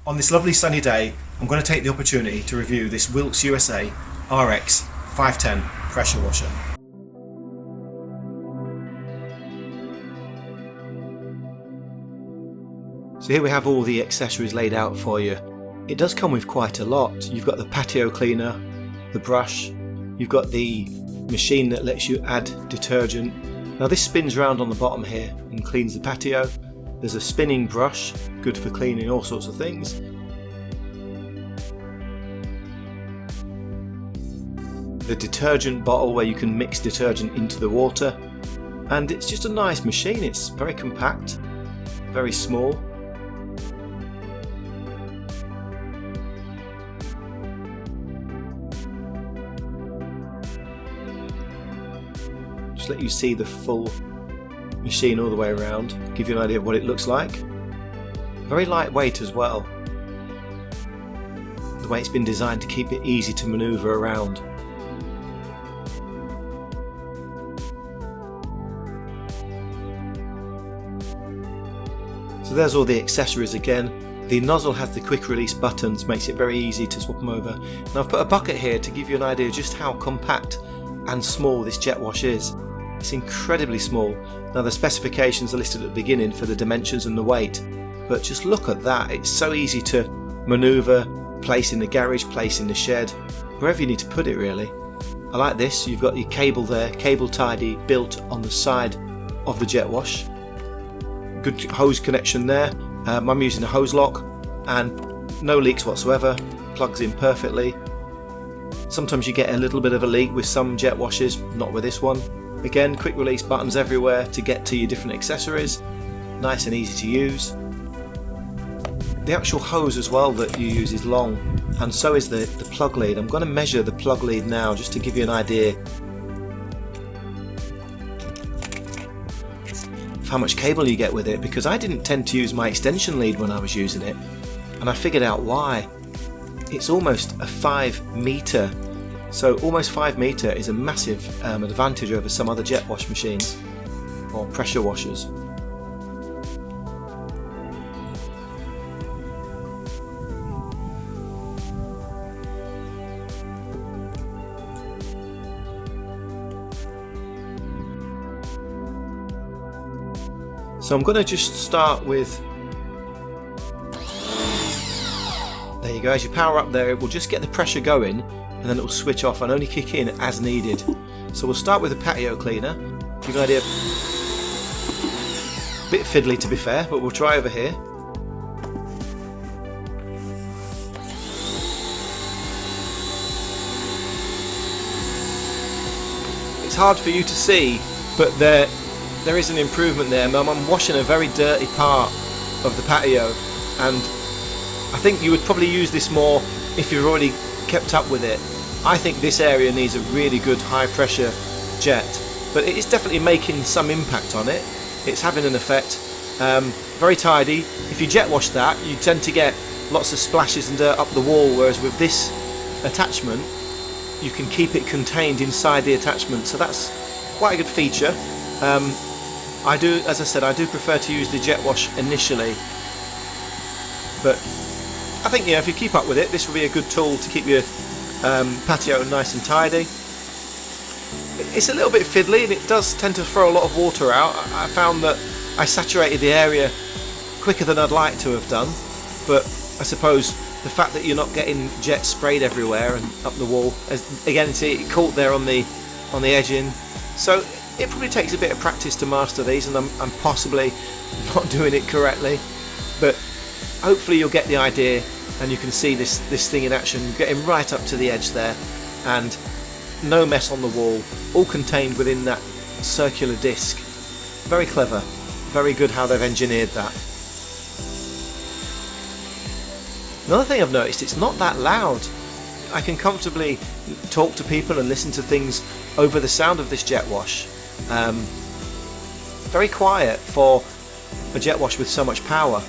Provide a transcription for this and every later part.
On this lovely sunny day, I'm going to take the opportunity to review this Wilks-USA RX510 pressure washer. So here we have all the accessories laid out for you. It does come with quite a lot. You've got the patio cleaner, the brush, you've got the machine that lets you add detergent. Now this spins around on the bottom here and cleans the patio. There's a spinning brush, good for cleaning all sorts of things. The detergent bottle where you can mix detergent into the water. And it's just a nice machine. It's very compact, very small. Just let you see the full machine all the way around, give you an idea of what it looks like. Very lightweight as well, the way it's been designed to keep it easy to maneuver around. So there's all the accessories again. The nozzle has the quick release buttons, makes it very easy to swap them over. Now I've put a bucket here to give you an idea just how compact and small this jet wash is. It's incredibly small. Now the specifications are listed at the beginning for the dimensions and the weight, but just look at that. It's so easy to manoeuvre, place in the garage, place in the shed, wherever you need to put it really. I like this. You've got your cable there, cable tidy built on the side of the jet wash. Good hose connection there. I'm using a hose lock and no leaks whatsoever, plugs in perfectly. Sometimes you get a little bit of a leak with some jet washes, not with this one. Again, quick release buttons everywhere to get to your different accessories. Nice and easy to use. The actual hose as well that you use is long, and so is the plug lead. I'm going to measure the plug lead now just to give you an idea of how much cable you get with it, because I didn't tend to use my extension lead when I was using it, and I figured out why. It's almost a 5 metre. So almost 5 metre is a massive advantage over some other jet wash machines or pressure washers. So I'm going to just start with, there you go, as you power up there it will just get the pressure going, and then it will switch off and only kick in as needed. So we'll start with the patio cleaner. Give you an idea. Bit fiddly to be fair, but we'll try over here. It's hard for you to see, but there is an improvement there. I'm washing a very dirty part of the patio, and I think you would probably use this more if you've already kept up with it. I think this area needs a really good high pressure jet, but it is definitely making some impact on it. It's having an effect. Very tidy. If you jet wash that, you tend to get lots of splashes and dirt up the wall, whereas with this attachment you can keep it contained inside the attachment, so that's quite a good feature. As I said, I do prefer to use the jet wash initially, but I think if you keep up with it, this will be a good tool to keep your patio nice and tidy. It's a little bit fiddly and it does tend to throw a lot of water out. I found that I saturated the area quicker than I'd like to have done, but I suppose the fact that you're not getting jet sprayed everywhere and up the wall, again see it caught there on the edging, so it probably takes a bit of practice to master these, and I'm possibly not doing it correctly, but hopefully you'll get the idea and you can see this thing in action, getting right up to the edge there, and no mess on the wall, all contained within that circular disc. Very clever, very good how they've engineered that. Another thing I've noticed, it's not that loud. I can comfortably talk to people and listen to things over the sound of this jet wash. Very quiet for a jet wash with so much power.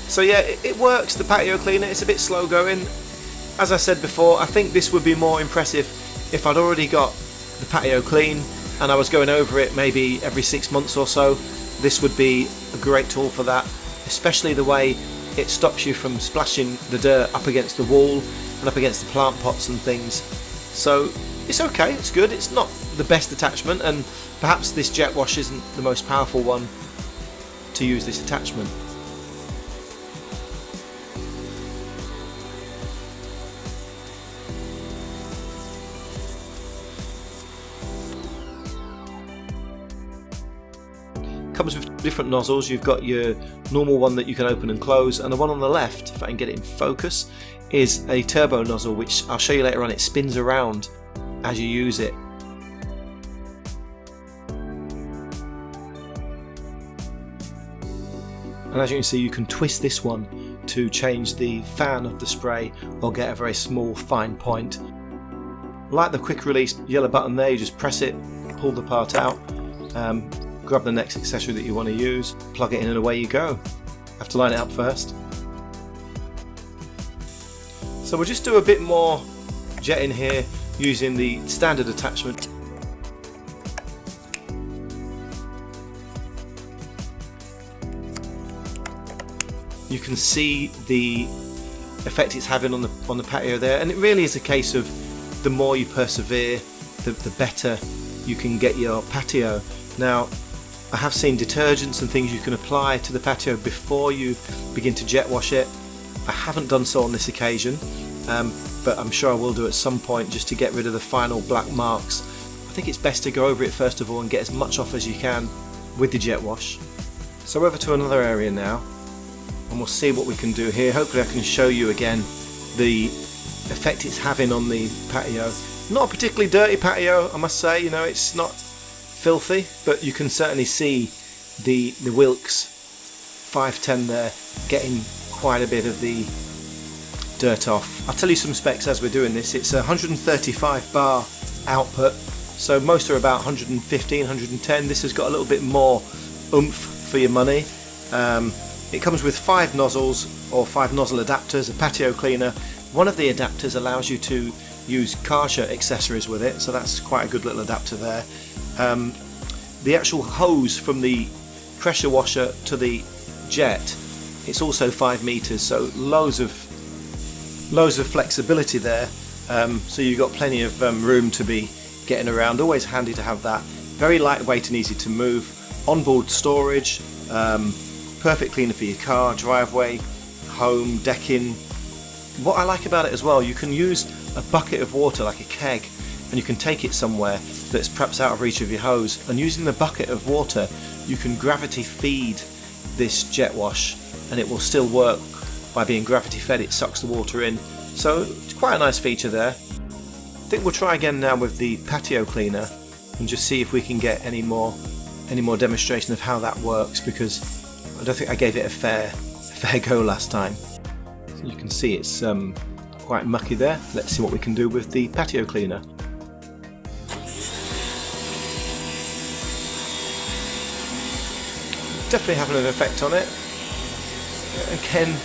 So yeah, it works, the patio cleaner. It's a bit slow going. As I said before, I think this would be more impressive if I'd already got the patio clean and I was going over it maybe every 6 months or so. This would be a great tool for that, especially the way it stops you from splashing the dirt up against the wall and up against the plant pots and things. So it's okay, it's good. It's not the best attachment, and perhaps this jet wash isn't the most powerful one to use this attachment. Comes with different nozzles. You've got your normal one that you can open and close, and the one on the left, if I can get it in focus, is a turbo nozzle, which I'll show you later on. It spins around as you use it. And as you can see, you can twist this one to change the fan of the spray or get a very small fine point. Like the quick release yellow button there, you just press it, pull the part out, grab the next accessory that you want to use, plug it in, and away you go. Have to line it up first. So we'll just do a bit more jetting here using the standard attachment. You can see the effect it's having on the patio there, and it really is a case of the more you persevere, the better you can get your patio. Now, I have seen detergents and things you can apply to the patio before you begin to jet wash it. I haven't done so on this occasion, but I'm sure I will do at some point just to get rid of the final black marks. I think it's best to go over it first of all and get as much off as you can with the jet wash. So over to another area now, and we'll see what we can do here. Hopefully I can show you again the effect it's having on the patio. Not a particularly dirty patio, I must say. You know, it's not filthy, but you can certainly see the Wilks 510 there getting quite a bit of the dirt off. I'll tell you some specs as we're doing this. It's a 135 bar output, so most are about 115, 110. This has got a little bit more oomph for your money. It comes with 5 nozzles or 5 nozzle adapters, a patio cleaner. One of the adapters allows you to use Karcher accessories with it, so that's quite a good little adapter there. The actual hose from the pressure washer to the jet, it's also 5 meters, so loads of flexibility there. So you've got plenty of room to be getting around. Always handy to have that. Very lightweight and easy to move. Onboard storage. Perfect cleaner for your car, driveway, home, decking. What I like about it as well, you can use a bucket of water like a keg, and you can take it somewhere that's perhaps out of reach of your hose, and using the bucket of water you can gravity feed this jet wash and it will still work by being gravity fed. It sucks the water in, so it's quite a nice feature there. I think we'll try again now with the patio cleaner and just see if we can get any more demonstration of how that works, because I don't think I gave it a fair go last time. So you can see it's quite mucky there. Let's see what we can do with the patio cleaner. Definitely having an effect on it. Again,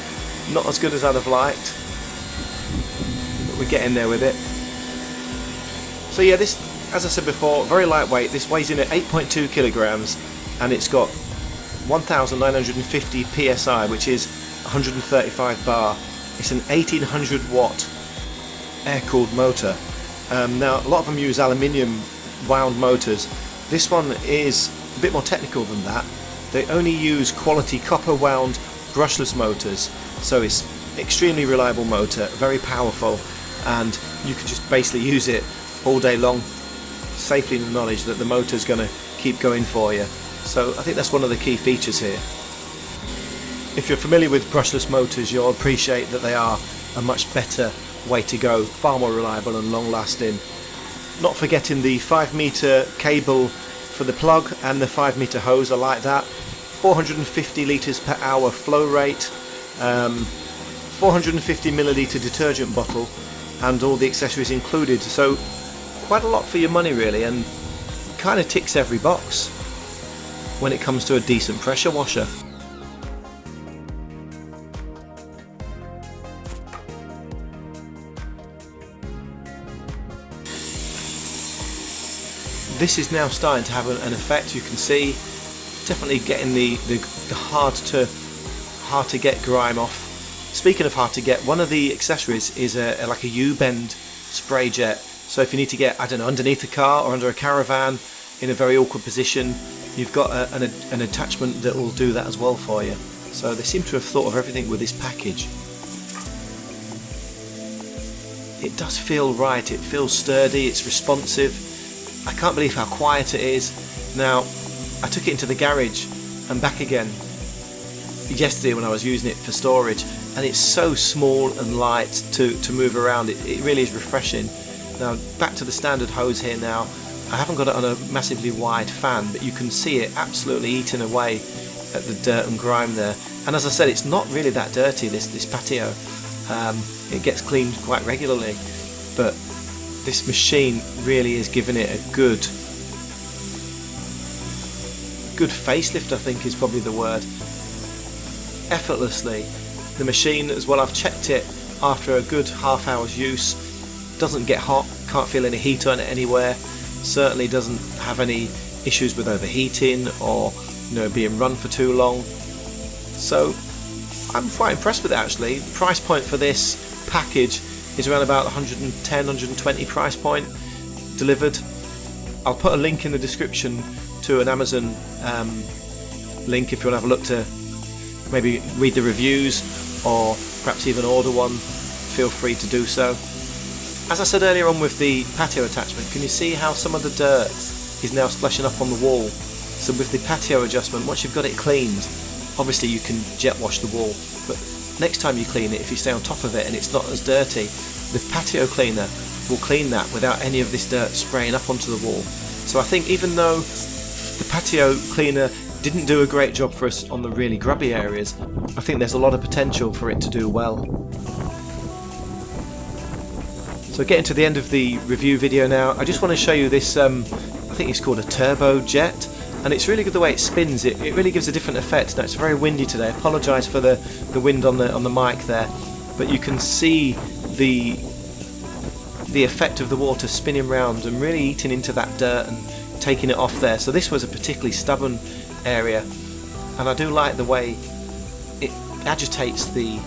not as good as I'd have liked, but we're getting there with it. So yeah, this, as I said before, very lightweight. This weighs in at 8.2 kilograms, and it's got 1950 psi, which is 135 bar. It's an 1800 watt air-cooled motor. Now a lot of them use aluminium wound motors. This one is a bit more technical than that. They only use quality copper wound brushless motors, so it's extremely reliable motor, very powerful, and you can just basically use it all day long safely in the knowledge that the motor's going to keep going for you. So I think that's one of the key features here. If you're familiar with brushless motors, you'll appreciate that they are a much better way to go, far more reliable and long lasting. Not forgetting the 5 meter cable for the plug and the 5 meter hose, I like that. 450 litres per hour flow rate, 450 milliliter detergent bottle, and all the accessories included, so quite a lot for your money really, and kind of ticks every box when it comes to a decent pressure washer. this is now starting to have an effect. You can see definitely getting the hard to get grime off. Speaking of hard to get, one of the accessories is like a U-bend spray jet. So if you need to get, I don't know, underneath a car or under a caravan in a very awkward position, you've got an attachment that will do that as well for you. So they seem to have thought of everything with this package. It does feel right, it feels sturdy, it's responsive. I can't believe how quiet it is. Now, I took it into the garage and back again yesterday when I was using it for storage, and it's so small and light to move around. It really is refreshing. Now, back to the standard hose here now. I haven't got it on a massively wide fan, but you can see it absolutely eating away at the dirt and grime there. And as I said, it's not really that dirty, this patio. It gets cleaned quite regularly, but this machine really is giving it a good facelift, I think is probably the word. Effortlessly. The machine as well, I've checked it after a good half hour's use, doesn't get hot, can't feel any heat on it anywhere, certainly doesn't have any issues with overheating or being run for too long. So I'm quite impressed with it actually. Price point for this package is around about 110, 120 price point delivered. I'll put a link in the description to an Amazon link if you want to have a look to maybe read the reviews or perhaps even order one. Feel free to do so. As I said earlier on with the patio attachment, can you see how some of the dirt is now splashing up on the wall? So with the patio adjustment, once you've got it cleaned, obviously you can jet wash the wall, but next time you clean it, if you stay on top of it and it's not as dirty, the patio cleaner will clean that without any of this dirt spraying up onto the wall. So I think even though the patio cleaner didn't do a great job for us on the really grubby areas, I think there's a lot of potential for it to do well. So getting to the end of the review video now, I just want to show you this, I think it's called a turbo jet, and it's really good the way it spins. It really gives a different effect. Now it's very windy today, I apologise for the wind on the mic there, but you can see the effect of the water spinning round and really eating into that dirt and taking it off there. So this was a particularly stubborn area, and I do like the way it agitates the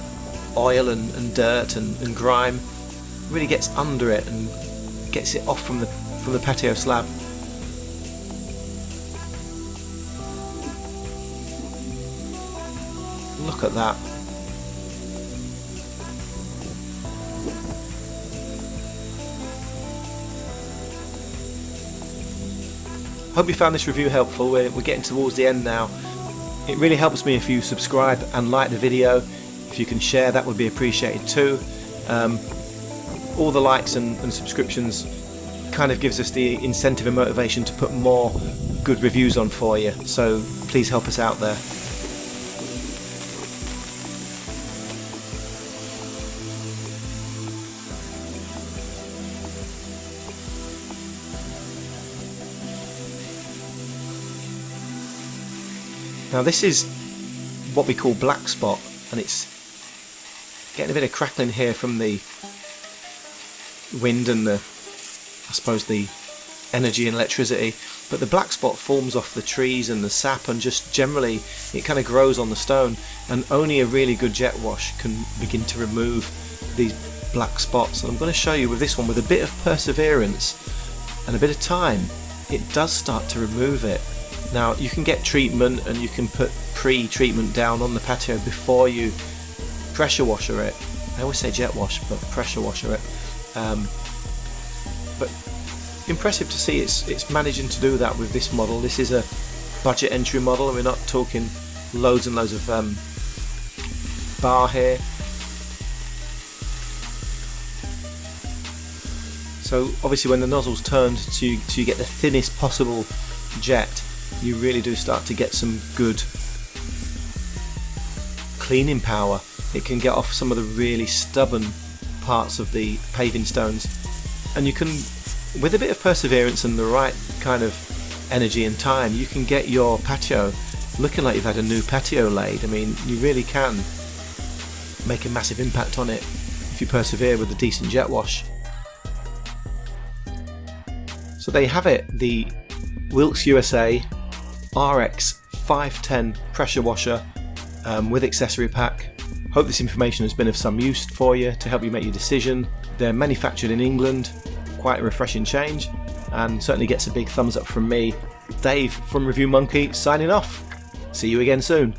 oil and dirt and grime, really gets under it and gets it off from the patio slab. Look at that. Hope you found this review helpful. We're getting towards the end now. It really helps me if you subscribe and like the video. If you can share, that would be appreciated too. All the likes and subscriptions kind of gives us the incentive and motivation to put more good reviews on for you, so please help us out there. Now this is what we call black spot, and it's getting a bit of crackling here from the wind and I suppose the energy and electricity, but the black spot forms off the trees and the sap, and just generally it kind of grows on the stone, and only a really good jet wash can begin to remove these black spots. And I'm going to show you with this one, with a bit of perseverance and a bit of time, it does start to remove it. Now you can get treatment and you can put pre-treatment down on the patio before you pressure washer it. I always say jet wash, but pressure washer it. But impressive to see it's managing to do that with this model. This is a budget entry model, and we're not talking loads and loads of bar here. So obviously when the nozzle's turned to get the thinnest possible jet, you really do start to get some good cleaning power. It can get off some of the really stubborn parts of the paving stones, and you can, with a bit of perseverance and the right kind of energy and time, you can get your patio looking like you've had a new patio laid. I mean, you really can make a massive impact on it if you persevere with a decent jet wash. So there you have it, the Wilks-USA RX510 pressure washer with accessory pack. Hope this information has been of some use for you to help you make your decision. They're manufactured in England, quite a refreshing change, and certainly gets a big thumbs up from me. Dave from Review Monkey signing off. See you again soon.